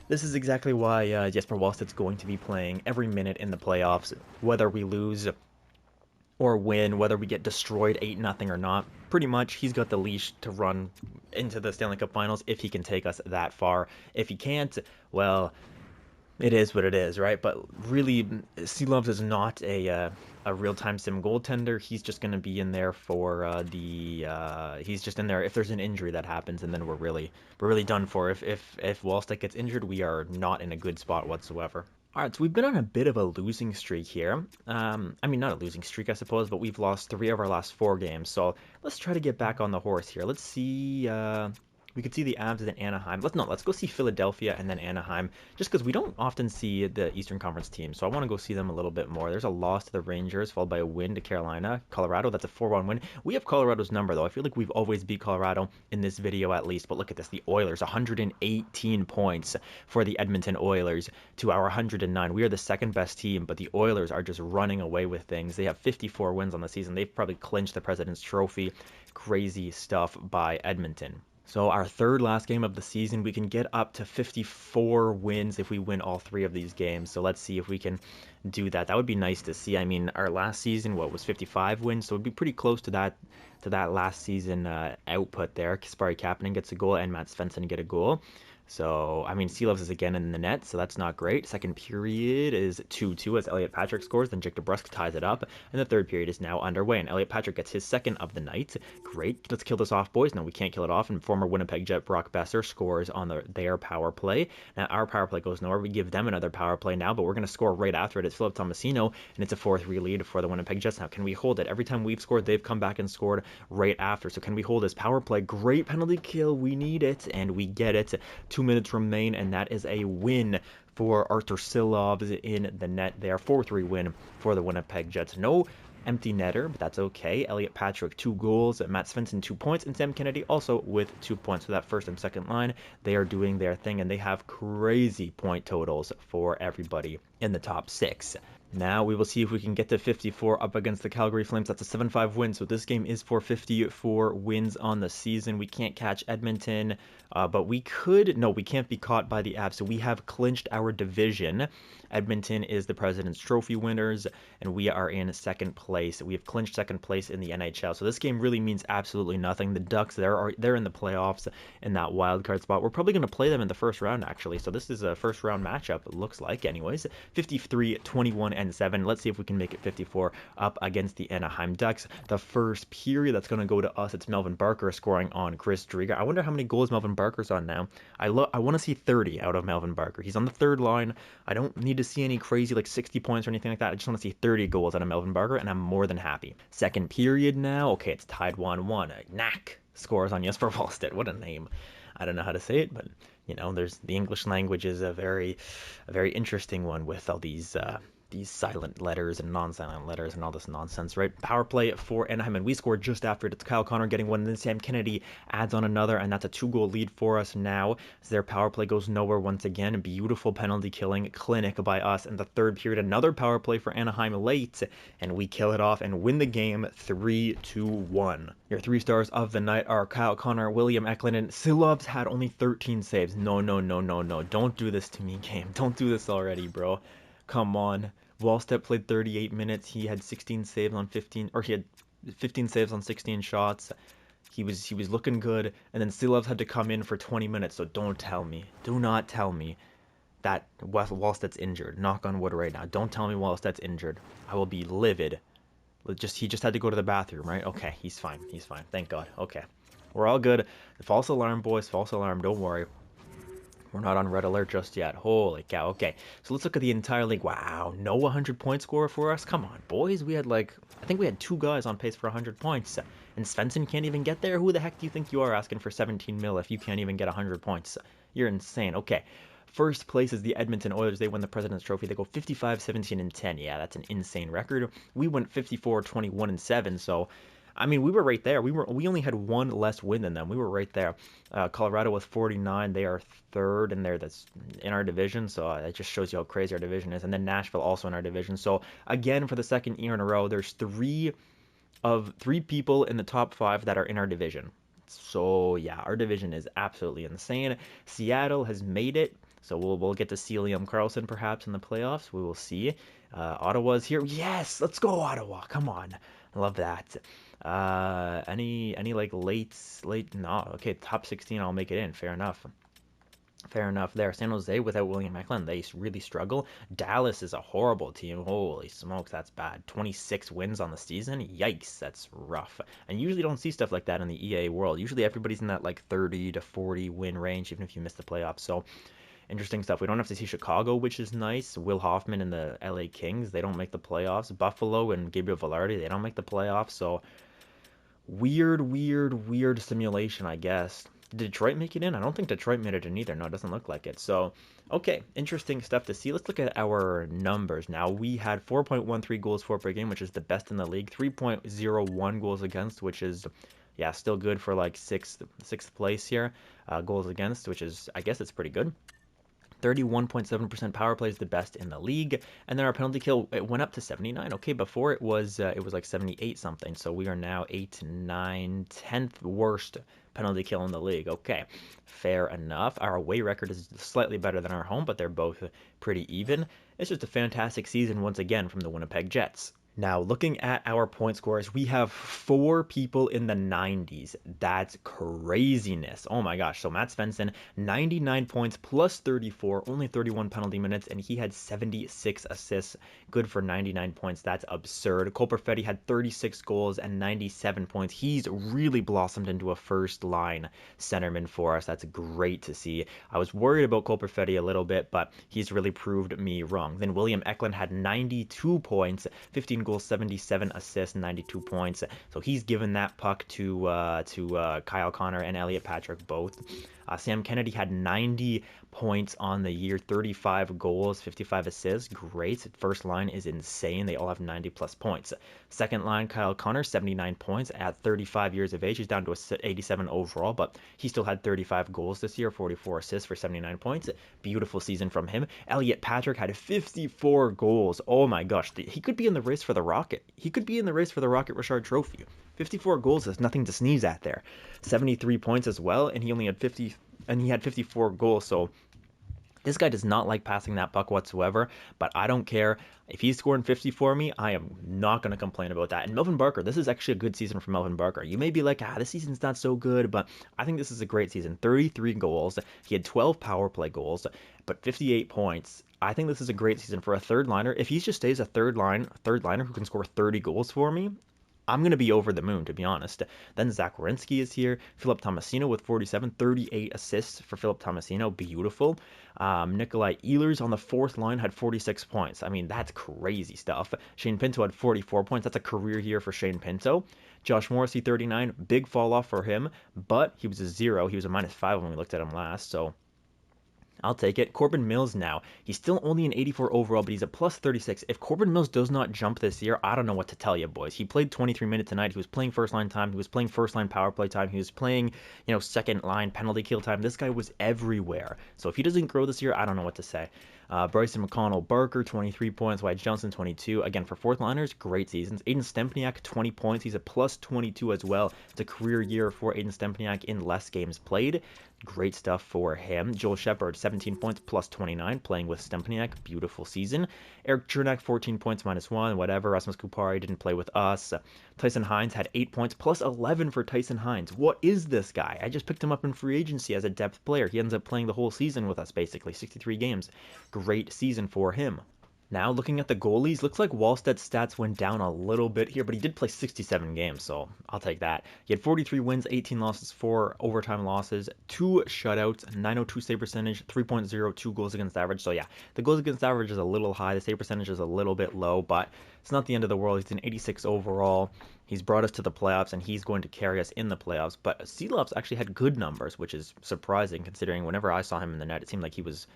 this is exactly why Jesper Wallstedt's going to be playing every minute in the playoffs, whether we lose or win, whether we get destroyed 8-0 or not. Pretty much, he's got the leash to run into the Stanley Cup Finals if he can take us that far. If he can't, well, it is what it is, right? But really, Sea Loves is not a real-time sim goaltender. He's just going to be in there for he's just in there if there's an injury that happens, and then we're really done for. If Wallstedt gets injured, we are not in a good spot whatsoever. All right, so we've been on a bit of a losing streak here. I mean, not a losing streak, I suppose, but we've lost 3 of our last 4 games. So let's try to get back on the horse here. Let's see. We could see the Avs and Anaheim. Let's go see Philadelphia and then Anaheim, just because we don't often see the Eastern Conference team. So I want to go see them a little bit more. There's a loss to the Rangers, followed by a win to Carolina. Colorado, that's a 4-1 win. We have Colorado's number, though. I feel like we've always beat Colorado in this video at least. But look at this. The Oilers, 118 points for the Edmonton Oilers to our 109. We are the second best team, but the Oilers are just running away with things. They have 54 wins on the season. They've probably clinched the President's Trophy. Crazy stuff by Edmonton. So our third last game of the season, we can get up to 54 wins if we win all 3 of these games. So let's see if we can do that. That would be nice to see. I mean, our last season, was 55 wins? So it'd be pretty close to that last season output there. Kasperi Kapanen gets a goal and Matt Svensson get a goal. So, I mean, Sea Loves is again in the net, so that's not great. Second period is 2-2 as Elliot Patrick scores, then Jake DeBrusk ties it up, and the third period is now underway, and Elliot Patrick gets his second of the night. Great. Let's kill this off, boys. No, we can't kill it off, and former Winnipeg Jet Brock Besser scores on their power play. Now, our power play goes nowhere. We give them another power play now, but we're going to score right after it. It's Philip Tomasino, and it's a 4-3 lead for the Winnipeg Jets. Now, can we hold it? Every time we've scored, they've come back and scored right after. So can we hold this power play? Great penalty kill. We need it, and we get it. 2 minutes remain, and that is a win for Arthur Silovs in the net there. 4-3 win for the Winnipeg Jets. No empty netter, but that's okay. Elliot Patrick, 2 goals. Matt Svensson, 2 points. And Sam Kennedy also with 2 points. So that first and second line, they are doing their thing, and they have crazy point totals for everybody in the top 6. Now we will see if we can get to 54 up against the Calgary Flames. That's a 7-5 win, so this game is for 54 wins on the season. We can't catch Edmonton, but we could. No, we can't be caught by the Avs, so we have clinched our division. Edmonton is the President's Trophy winners, and we are in second place. We have clinched second place in the NHL, so this game really means absolutely nothing. The Ducks, they're in the playoffs in that wild card spot. We're probably going to play them in the first round, actually, so this is a first round matchup, it looks like anyways. 53, 21, and 7. Let's see if we can make it 54 up against the Anaheim Ducks. The first period, that's going to go to us. It's Melvin Barker scoring on Chris Driedger. I wonder how many goals Melvin Barker's on now. I want to see 30 out of Melvin Barker. He's on the third line. I don't need to see any crazy like 60 points or anything like that. I just want to see 30 goals out of Melvin Barker, and I'm more than happy. Second period now. Okay, it's tied 1-1. Knack scores on Jesper Wallstedt. What a name. I don't know how to say it, but you know, there's the English language is a very interesting one with all these silent letters and non-silent letters and all this nonsense, right? Power play for Anaheim, and we scored just after it. It's Kyle Connor getting one, and then Sam Kennedy adds on another, and that's a 2-goal lead for us now as their power play goes nowhere once again. A beautiful penalty killing clinic by us in the third period. Another power play for Anaheim late, and we kill it off and win the game 3-1. Your 3 stars of the night are Kyle Connor, William Eklund, and Silovs had only 13 saves. No. Don't do this to me, game. Don't do this already, bro. Come on. Wallstedt played 38 minutes. He had 16 saves on 15, or he had 15 saves on 16 shots. He was looking good, and then Silovs had to come in for 20 minutes. So don't tell me, do not tell me that Wallstedt's injured. Knock on wood right now. Don't tell me Wallstedt's injured. I will be livid. He just had to go to the bathroom, right? Okay, he's fine. He's fine. Thank God. Okay, we're all good. False alarm, boys. False alarm. Don't worry. We're not on red alert just yet. Holy cow. Okay, so let's look at the entire league. Wow, no 100-point scorer for us? Come on, boys. We had I think we had 2 guys on pace for 100 points. And Svensson can't even get there? Who the heck do you think you are asking for 17 mil if you can't even get 100 points? You're insane. Okay, first place is the Edmonton Oilers. They won the President's Trophy. They go 55, 17, and 10. Yeah, that's an insane record. We went 54, 21, and 7, so I mean, we were right there. We only had one less win than them. We were right there. Colorado with 49. They are third, and that's in our division. So it just shows you how crazy our division is. And then Nashville also in our division. So again, for the second year in a row, there's three people in the top 5 that are in our division. So yeah, our division is absolutely insane. Seattle has made it. So we'll get to see Liam Karlsson perhaps in the playoffs. We will see. Ottawa's here. Yes, let's go Ottawa. Come on, I love that. Any like late? No, okay, top 16. I'll make it in. Fair enough. Fair enough there. San Jose without William Eklund, they really struggle. Dallas is a horrible team. Holy smokes, that's bad. 26 wins on the season. Yikes, that's rough. And you usually don't see stuff like that in the EA world. Usually everybody's in that like 30 to 40 win range, even if you miss the playoffs. So interesting stuff. We don't have to see Chicago, which is nice. Will Hoffman and the LA Kings, they don't make the playoffs. Buffalo and Gabriel Velarde, they don't make the playoffs. So weird simulation, I guess. Did Detroit make it in? I don't think Detroit made it in either. No, it doesn't look like it. So, okay, interesting stuff to see. Let's look at our numbers now. We had 4.13 goals for per game, which is the best in the league. 3.01 goals against, which is, yeah, still good for like sixth place here. Goals against, which is, I guess it's pretty good. 31.7% power play is the best in the league, and then our penalty kill, it went up to 79. Okay, before it was like 78 something, so we are now 8, 9, 10th worst penalty kill in the league. Okay, fair enough. Our away record is slightly better than our home, but they're both pretty even. It's just a fantastic season once again from the Winnipeg Jets. Now, looking at our point scores, we have 4 people in the 90s. That's craziness. Oh my gosh. So Matt Svensson, 99 points plus 34, only 31 penalty minutes, and he had 76 assists. Good for 99 points. That's absurd. Cole Perfetti had 36 goals and 97 points. He's really blossomed into a first-line centerman for us. That's great to see. I was worried about Cole Perfetti a little bit, but he's really proved me wrong. Then William Eklund had 92 points, 15 goals, 77 assists, 92 points. So he's given that puck to Kyle Connor and Elliot Patrick both. Sam Kennedy had 90 points on the year, 35 goals, 55 assists. Great. First line is insane. They all have 90 plus points. Second line, Kyle Connor, 79 points at 35 years of age. He's down to 87 overall, but he still had 35 goals this year, 44 assists for 79 points. Beautiful season from him. Elliot Patrick had 54 goals. Oh my gosh. He could be in the race for the Rocket. He could be in the race for the Rocket Richard Trophy. 54 goals is nothing to sneeze at there. 73 points as well, and he had 54 goals, so this guy does not like passing that puck whatsoever, but I don't care. If he's scoring 50 for me, I am not going to complain about that. And Melvin Barker, this is actually a good season for Melvin Barker. You may be like, this season's not so good, but I think this is a great season. 33 goals. He had 12 power play goals, but 58 points. I think this is a great season for a third liner. If he just stays a third liner who can score 30 goals for me, I'm going to be over the moon, to be honest. Then Zach Werenski is here. Philip Tomasino with 47, 38 assists for Philip Tomasino. Beautiful. Nikolai Ehlers on the fourth line had 46 points. I mean, that's crazy stuff. Shane Pinto had 44 points. That's a career year for Shane Pinto. Josh Morrissey, 39. Big fall off for him, but he was a 0. He was a -5 when we looked at him last, so I'll take it. Corbin Mills now. He's still only an 84 overall, but he's a plus 36. If Corbin Mills does not jump this year, I don't know what to tell you, boys. He played 23 minutes tonight. He was playing first line time. He was playing first line power play time. He was playing, second line penalty kill time. This guy was everywhere. So if he doesn't grow this year, I don't know what to say. Bryson McConnell Barker, 23 points. Wyatt Johnson, 22. Again, for fourth liners, great seasons. Aiden Stempniak, 20 points. He's a plus 22 as well. It's a career year for Aiden Stempniak in less games played. Great stuff for him. Joel Shepard, 17 points, plus 29, playing with Stempniak. Beautiful season. Eric Chernak, 14 points, -1, whatever. Rasmus Kupari didn't play with us. Tyson Hines had 8 points, plus 11 for Tyson Hines. What is this guy? I just picked him up in free agency as a depth player. He ends up playing the whole season with us, basically. 63 games. Great season for him. Now, looking at the goalies, looks like Wallstedt's stats went down a little bit here, but he did play 67 games, so I'll take that. He had 43 wins, 18 losses, 4 overtime losses, 2 shutouts, 902 save percentage, 3.02 goals against average. So yeah, the goals against average is a little high, the save percentage is a little bit low, but it's not the end of the world. He's an 86 overall. He's brought us to the playoffs, and he's going to carry us in the playoffs. But Seelov's actually had good numbers, which is surprising considering whenever I saw him in the net, it seemed like he was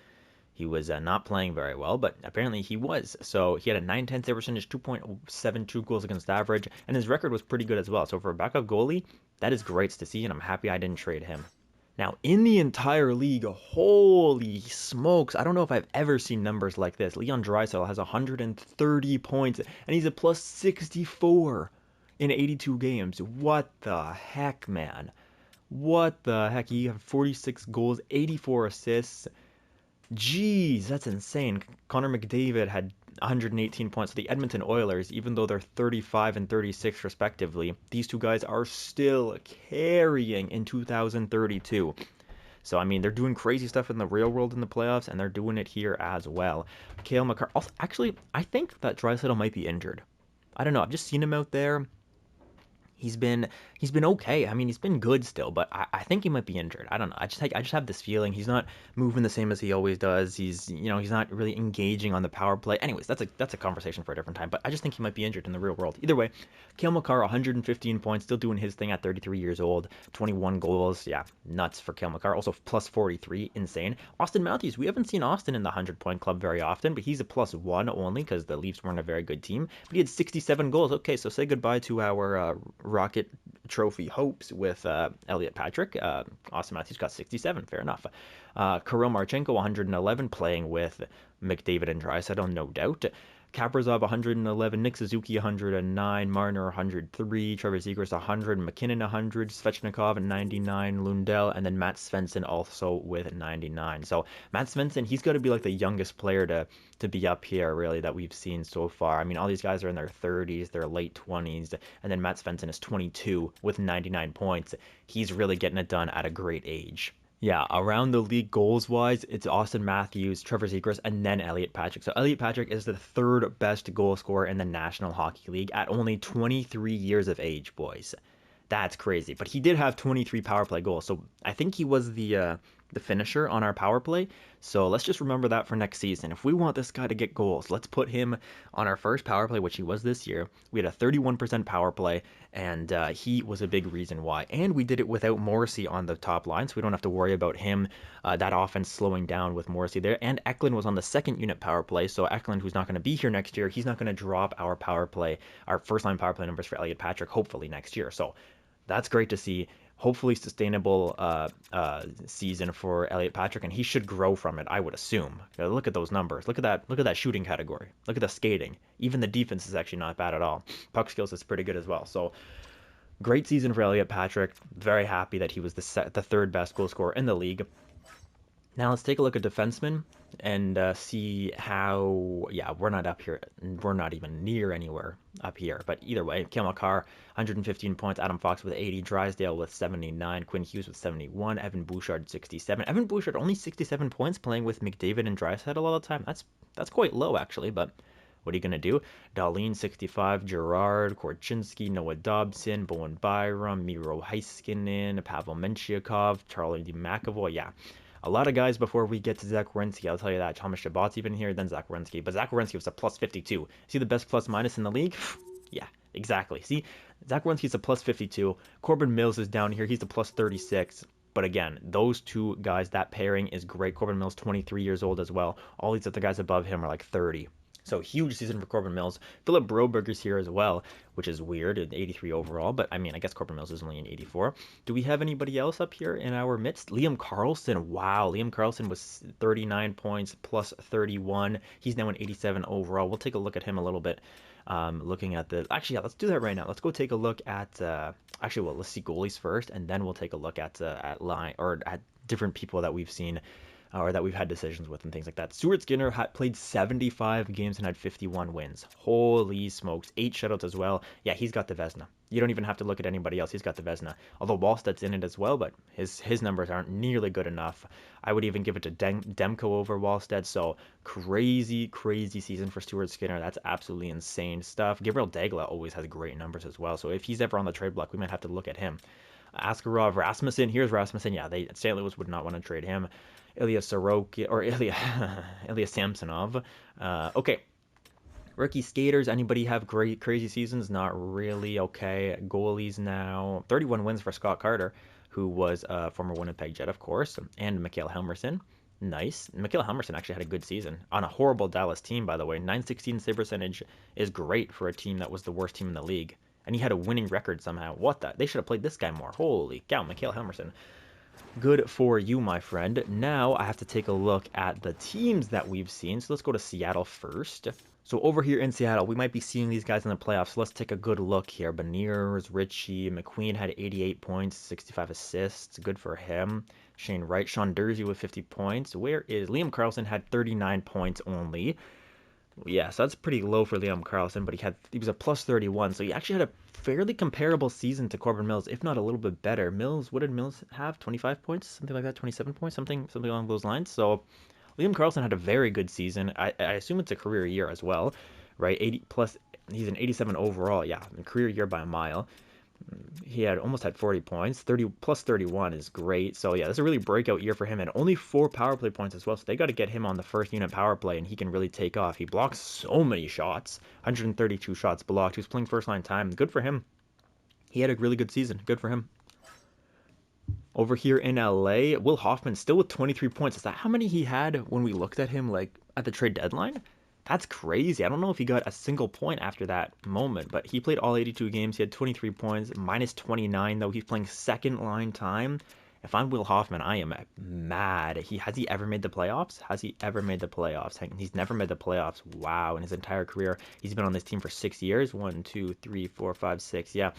not playing very well, but apparently he was. So he had a 910 save percentage, 2.72 goals against average, and his record was pretty good as well. So for a backup goalie, that is great to see, and I'm happy I didn't trade him. Now, in the entire league, holy smokes, I don't know if I've ever seen numbers like this. Leon Draisaitl has 130 points, and he's a plus 64 in 82 games. What the heck, man? What the heck? He had 46 goals, 84 assists. Jeez, that's insane. Connor McDavid had 118 points. The Edmonton Oilers, even though they're 35 and 36 respectively, these two guys are still carrying in 2032. So, I mean, they're doing crazy stuff in the real world in the playoffs, and they're doing it here as well. Cale Makar. Also, actually, I think that Draisaitl might be injured. I don't know. I've just seen him out there. He's been okay. I mean, he's been good still, but I think he might be injured. I don't know. I just have this feeling he's not moving the same as he always does. He's not really engaging on the power play. Anyways, that's a conversation for a different time. But I just think he might be injured in the real world. Either way, Cale Makar, 115 points, still doing his thing at 33 years old, 21 goals. Yeah, nuts for Cale Makar. Also plus 43, insane. Austin Matthews, we haven't seen Austin in the 100-point club very often, but he's a plus one only because the Leafs weren't a very good team. But he had 67 goals. Okay, so say goodbye to our Rocket Trophy hopes with Elliot Patrick. Austin Matthews got 67, fair enough. Kirill Marchenko, 111, playing with McDavid and Draisaitl, no doubt. Kaprizov, 111, Nick Suzuki, 109, Marner, 103, Trevor Zegras, 100, McKinnon, 100, Svechnikov, 99, Lundell, and then Matt Svensson also with 99. So Matt Svensson, he's got to be like the youngest player to be up here, really, that we've seen so far. I mean, all these guys are in their 30s, their late 20s, and then Matt Svensson is 22 with 99 points. He's really getting it done at a great age. Yeah, around the league goals wise, it's Austin Matthews, Trevor Zegras, and then Elliot Patrick. So Elliot Patrick is the third best goal scorer in the National Hockey League at only 23 years of age, boys. That's crazy. But he did have 23 power play goals. So I think he was the finisher on our power play. So let's just remember that for next season. If we want this guy to get goals, let's put him on our first power play, which he was this year. We had a 31% power play, and he was a big reason why. And we did it without Morrissey on the top line, so we don't have to worry about him, that offense slowing down with Morrissey there. And Eklund was on the second unit power play, so Eklund, who's not going to be here next year, he's not going to drop our power play, our first line power play numbers for Elliot Patrick, hopefully next year. So that's great to see. Hopefully sustainable season for Elliot Patrick, and he should grow from it, I would assume. Look at those numbers. Look at that shooting category. Look at the skating. Even the defense is actually not bad at all. Puck skills is pretty good as well. So great season for Elliot Patrick. Very happy that he was the third best goal scorer in the league. Now let's take a look at defensemen and see how, yeah, we're not up here. We're not even near anywhere up here. But either way, Cale Makar, 115 points. Adam Fox with 80. Drysdale with 79. Quinn Hughes with 71. Evan Bouchard, 67. Evan Bouchard, only 67 points playing with McDavid and Draisaitl all the time. That's quite low, actually, but what are you going to do? Darlene, 65, Gerard, Korchinski, Noah Dobson, Bowen Byram, Miro Heiskanen, Pavel Menchikov, Charlie McAvoy. Yeah, a lot of guys before we get to Zach Werenski. I'll tell you that. Thomas Shabbat's even here, then Zach Werenski. But Zach Werenski was a plus 52. See the best plus minus in the league? Yeah, exactly. See, Zach Werenski's a plus 52. Corbin Mills is down here. He's a plus 36. But again, those two guys, that pairing is great. Corbin Mills, 23 years old as well. All these other guys above him are like 30. So huge season for Corbin Mills. Philip Broberger's here as well, which is weird, at 83 overall. But I mean, I guess Corbin Mills is only an 84. Do we have anybody else up here in our midst? Liam Carlson. Wow, Liam Carlson was 39 points plus 31. He's now an 87 overall. We'll take a look at him a little bit. Looking at the, actually, yeah, let's do that right now. Let's go take a look at, actually, well, let's see goalies first, and then we'll take a look at line, or at different people that we've seen or that we've had decisions with and things like that. Stuart Skinner played 75 games and had 51 wins. Holy smokes. 8 shutouts as well. Yeah, he's got the Vezina. You don't even have to look at anybody else. He's got the Vezina. Although Wallsted's in it as well, but his numbers aren't nearly good enough. I would even give it to Demko over Wallsted. So crazy, crazy season for Stuart Skinner. That's absolutely insane stuff. Gabriel Dagla always has great numbers as well. So if he's ever on the trade block, we might have to look at him. Askarov, Rasmussen. Here's Rasmussen. Yeah, St. Louis would not want to trade him. Ilya Sorokin or Ilya Samsonov. Okay. Rookie skaters, anybody have great crazy seasons? Not really. Okay. Goalies now. 31 wins for Scott Carter, who was a former Winnipeg Jet, of course, and Mikael Helmerson. Nice. Mikael Helmerson actually had a good season on a horrible Dallas team, by the way. 916 save percentage is great for a team that was the worst team in the league. And he had a winning record somehow. What the? They should have played this guy more. Holy cow, Mikael Helmerson. Good for you, my friend. Now I have to take a look at the teams that we've seen. So let's go to Seattle first. So over here in Seattle, we might be seeing these guys in the playoffs. So let's take a good look here. Beniers, Ritchie, McQueen had 88 points, 65 assists. Good for him. Shane Wright, Sean Durzi with 50 points. Where is Liam Carlson? Had 39 points only. Yeah, so that's pretty low for Liam Carlson, but he was a plus 31, so he actually had a fairly comparable season to Corbin Mills, if not a little bit better. Mills, what did Mills have? 25 points, something like that, 27 points, something along those lines. So Liam Carlson had a very good season. I assume it's a career year as well, right? 80 plus. He's an 87 overall. Yeah, a career year by a mile. He almost had 40 points. 30 plus 31 is great. So yeah, this is a really breakout year for him, and only 4 power play points as well. So they got to get him on the first unit power play, and he can really take off. He blocks so many shots, 132 shots blocked. He was playing first line time. Good for him. He had a really good season. Good for him. Over here in LA, Will Hoffman still with 23 points. Is that how many he had when we looked at him like at the trade deadline? That's crazy. I don't know if he got a single point after that moment, but he played all 82 games. He had 23 points, minus 29, though. He's playing second line time. If I'm Will Hoffman, I am mad. Has he ever made the playoffs? Has he ever made the playoffs? He's never made the playoffs. Wow. In his entire career, he's been on this team for 6 years. 1, 2, 3, 4, 5, 6. Yeah.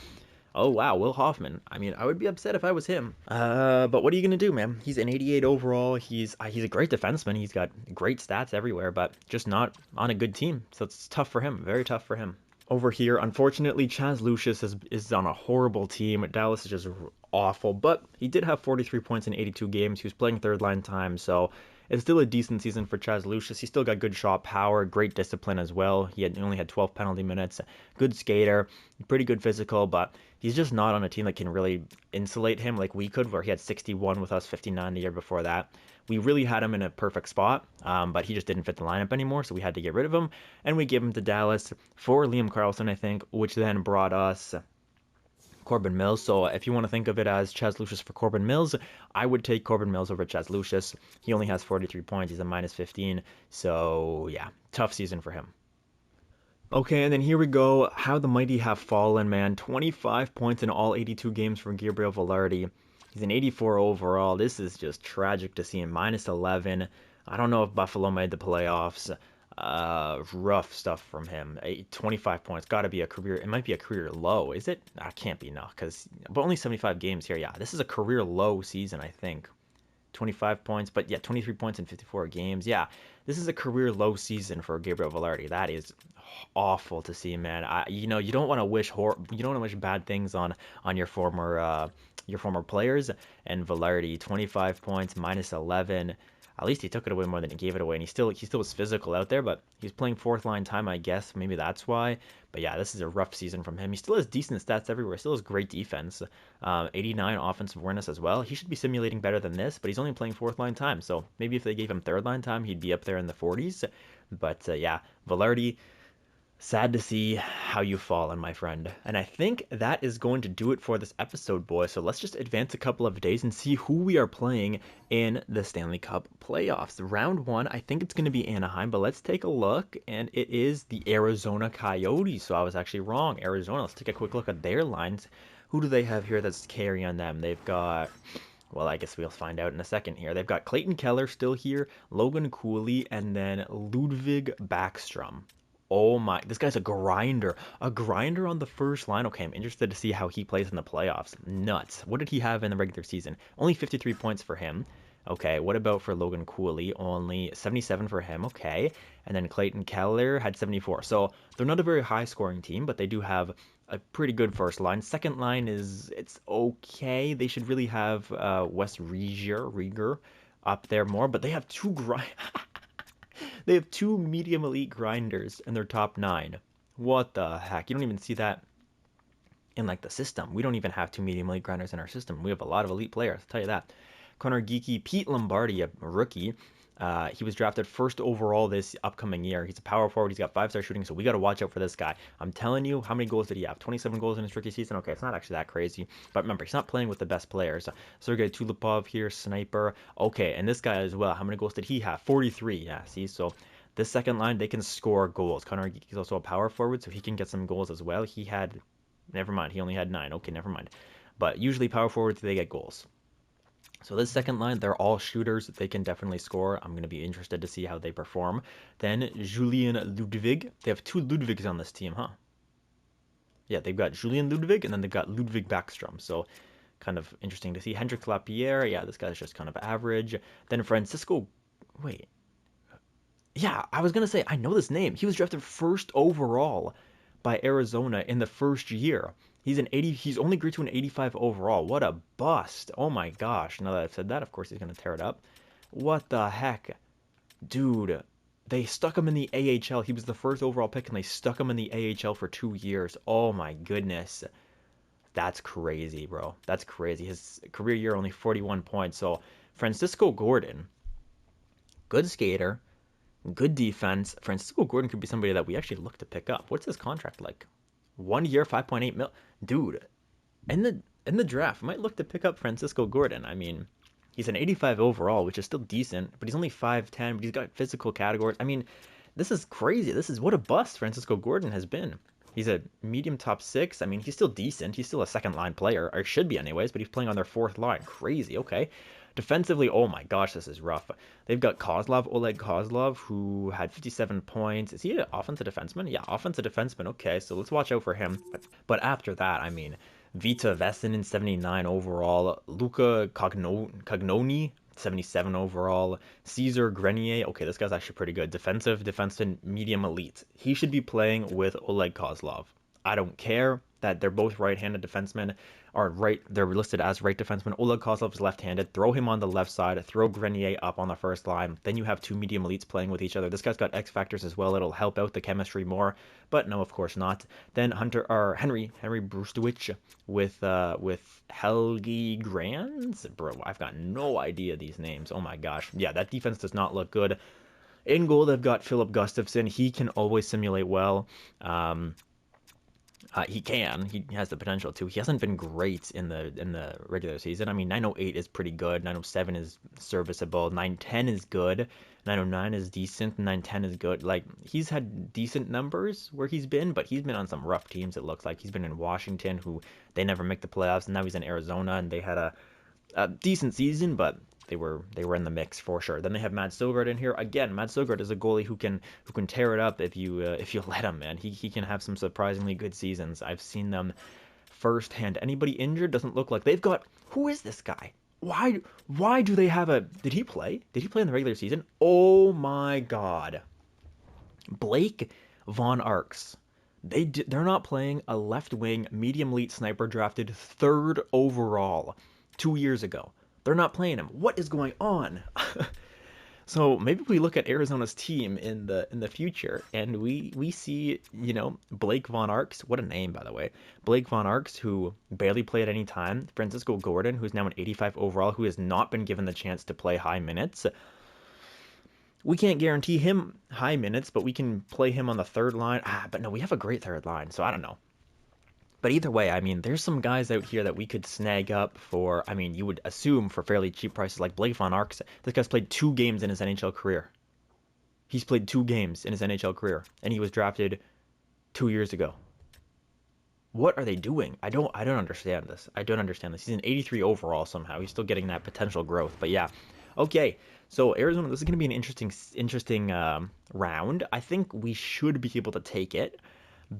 Oh, wow, Will Hoffman. I mean, I would be upset if I was him. But what are you going to do, man? He's an 88 overall. He's a great defenseman. He's got great stats everywhere, but just not on a good team. So it's tough for him. Very tough for him. Over here, unfortunately, Chaz Lucius is on a horrible team. Dallas is just awful, but he did have 43 points in 82 games. He was playing third line time, so it's still a decent season for Chaz Lucius. He still got good shot power, great discipline as well. He only had 12 penalty minutes. Good skater, pretty good physical, but he's just not on a team that can really insulate him like we could, where he had 61 with us, 59 the year before that. We really had him in a perfect spot, but he just didn't fit the lineup anymore, so we had to get rid of him, and we gave him to Dallas for Liam Carlson, I think, which then brought us Corbin Mills. So if you want to think of it as Chaz Lucius for Corbin Mills, I would take Corbin Mills over Chaz Lucius. He only has 43 points. He's a minus 15. So yeah, tough season for him. Okay, and then here we go. How the mighty have fallen, man. 25 points in all 82 games for Gabriel Vilardi. He's an 84 overall. This is just tragic to see him. Minus 11. I don't know if Buffalo made the playoffs. Rough stuff from him. 25 points. Got to be a career. It might be a career low. Is it? That can't be, no. But only 75 games here. Yeah, this is a career low season, I think. 25 points, but yeah, 23 points in 54 games. Yeah, this is a career low season for Gabriel Vilardi. That is awful to see, man. You don't want to wish bad things on your former players. And Vilardi, 25 points, minus 11. At least he took it away more than he gave it away, and he still was physical out there, but he's playing fourth line time, I guess. Maybe that's why. But yeah, this is a rough season from him. He still has decent stats everywhere. Still has great defense. 89 offensive awareness as well. He should be simulating better than this, but he's only playing fourth line time. So maybe if they gave him third line time, he'd be up there in the 40s. But yeah, Vilardi, sad to see how you've fallen, my friend. And I think that is going to do it for this episode, boys. So let's just advance a couple of days and see who we are playing in the Stanley Cup playoffs. Round 1, I think it's going to be Anaheim, but let's take a look. And it is the Arizona Coyotes. So I was actually wrong. Arizona, let's take a quick look at their lines. Who do they have here that's carrying them? They've got... Well, I guess we'll find out in a second here. They've got Clayton Keller still here, Logan Cooley, and then Ludwig Backstrom. Oh my, this guy's a grinder. A grinder on the first line. Okay, I'm interested to see how he plays in the playoffs. Nuts. What did he have in the regular season? Only 53 points for him. Okay, what about for Logan Cooley? Only 77 for him. Okay. And then Clayton Keller had 74. So they're not a very high scoring team, but they do have a pretty good first line. Second line it's okay. They should really have Wes Rieger up there more, but they have they have two medium elite grinders in their top nine. What the heck? You don't even see that in like the system. We don't even have two medium elite grinders in our system. We have a lot of elite players, I'll tell you that. Connor Geeky, Pete Lombardi, a rookie. He was drafted first overall this upcoming year. He's a power forward. He's got 5-star shooting, so we got to watch out for this guy. I'm telling you, how many goals did he have? 27 goals in his rookie season. Okay, it's not actually that crazy, but remember, he's not playing with the best players. Sergei Tulipov here, sniper. Okay, and this guy as well. How many goals did he have? 43. Yeah, see, so this second line, they can score goals. Connor Geeky is also a power forward, so he can get some goals as well. He had Never mind. He only had 9. Okay, never mind. But usually power forwards, they get goals. So this second line, they're all shooters. They can definitely score. I'm going to be interested to see how they perform. Then Julian Ludwig. They have two Ludwigs on this team, huh? Yeah, they've got Julian Ludwig, and then they've got Ludwig Backstrom. So kind of interesting to see. Hendrik Lapierre. Yeah, this guy's just kind of average. Then Francisco. Wait. Yeah, I was going to say, I know this name. He was drafted first overall by Arizona in the first year. He's an 80. He's only grew to an 85 overall. What a bust! Oh my gosh! Now that I've said that, of course he's gonna tear it up. What the heck, dude? They stuck him in the AHL. He was the first overall pick, and they stuck him in the AHL for 2 years. Oh my goodness, that's crazy, bro. That's crazy. His career year only 41 points. So Francisco Gordon, good skater, good defense. Francisco Gordon could be somebody that we actually look to pick up. What's his contract like? 1 year, 5.8 mil. Dude, in the draft, might look to pick up Francisco Gordon. I mean, he's an 85 overall, which is still decent, but he's only 5'10, but he's got physical categories. I mean, this is crazy. This is what a bust Francisco Gordon has been. He's a medium top six. I mean, he's still decent. He's still a second line player, or should be anyways, but he's playing on their fourth line. Crazy. Okay. Defensively, oh my gosh, this is rough. They've got Oleg Kozlov, who had 57 points. Is he an offensive defenseman? Yeah, offensive defenseman. Okay, so let's watch out for him. But after that, I mean, Vita Vesinen, 79 overall. Luca Cognoni, 77 overall. Caesar Grenier, okay, this guy's actually pretty good. Defensive defenseman, medium elite. He should be playing with Oleg Kozlov. I don't care that they're both right-handed defensemen, or they're listed as right defensemen. Oleg Kozlov is left-handed. Throw him on the left side. Throw Grenier up on the first line. Then you have two medium elites playing with each other. This guy's got X factors as well. It'll help out the chemistry more, but no, of course not. Then Henry Brustowicz with Helgi Grands. Bro, I've got no idea these names. Oh my gosh, yeah, that defense does not look good. In goal, they've got Philip Gustafsson. He can always simulate well. He has the potential to. He hasn't been great in the regular season. I mean, 908 is pretty good. 907 is serviceable. 910 is good. 909 is decent. 910 is good. Like, he's had decent numbers where he's been, but he's been on some rough teams, it looks like. He's been in Washington, who they never make the playoffs, and now he's in Arizona, and they had a decent season, but they were in the mix for sure. Then they have Matt Sogard in here. Again, Matt Sogard is a goalie who can tear it up if you let him, man. He can have some surprisingly good seasons. I've seen them firsthand. Anybody injured? Doesn't look like they've got. Who is this guy? Why do they have a? Did he play? Did he play in the regular season? Oh my God, Blake Von Arx. They're not playing a left wing medium elite sniper drafted third overall 2 years ago. They're not playing him. What is going on? So maybe we look at Arizona's team in the future, and we see, Blake Von Arx. What a name, by the way. Blake Von Arx, who barely played any time. Francisco Gordon, who's now an 85 overall, who has not been given the chance to play high minutes. We can't guarantee him high minutes, but we can play him on the third line. But no, we have a great third line, so I don't know. But either way, I mean, there's some guys out here that we could snag up for, I mean, you would assume for fairly cheap prices, like Blake Von Arx. This guy's played 2 games in his NHL career. He's played 2 games in his NHL career, and he was drafted 2 years ago. What are they doing? I don't understand this. I don't understand this. He's an 83 overall somehow. He's still getting that potential growth. But yeah, okay. So Arizona, this is going to be an interesting round. I think we should be able to take it.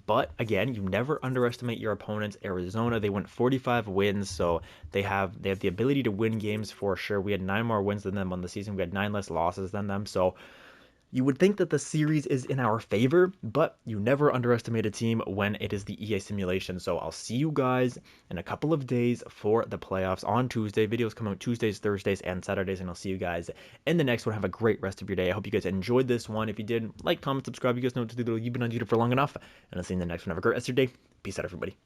But again, you never underestimate your opponents. Arizona, they went 45 wins, so they have the ability to win games for sure. We had 9 more wins than them on the season. We had 9 less losses than them. So you would think that the series is in our favor, but you never underestimate a team when it is the EA simulation. So I'll see you guys in a couple of days for the playoffs on Tuesday. Videos come out Tuesdays, Thursdays, and Saturdays, and I'll see you guys in the next one. Have a great rest of your day. I hope you guys enjoyed this one. If you did, like, comment, subscribe. You guys know what to do. You've been on YouTube for long enough, and I'll see you in the next one. Have a great rest of your day. Peace out, everybody.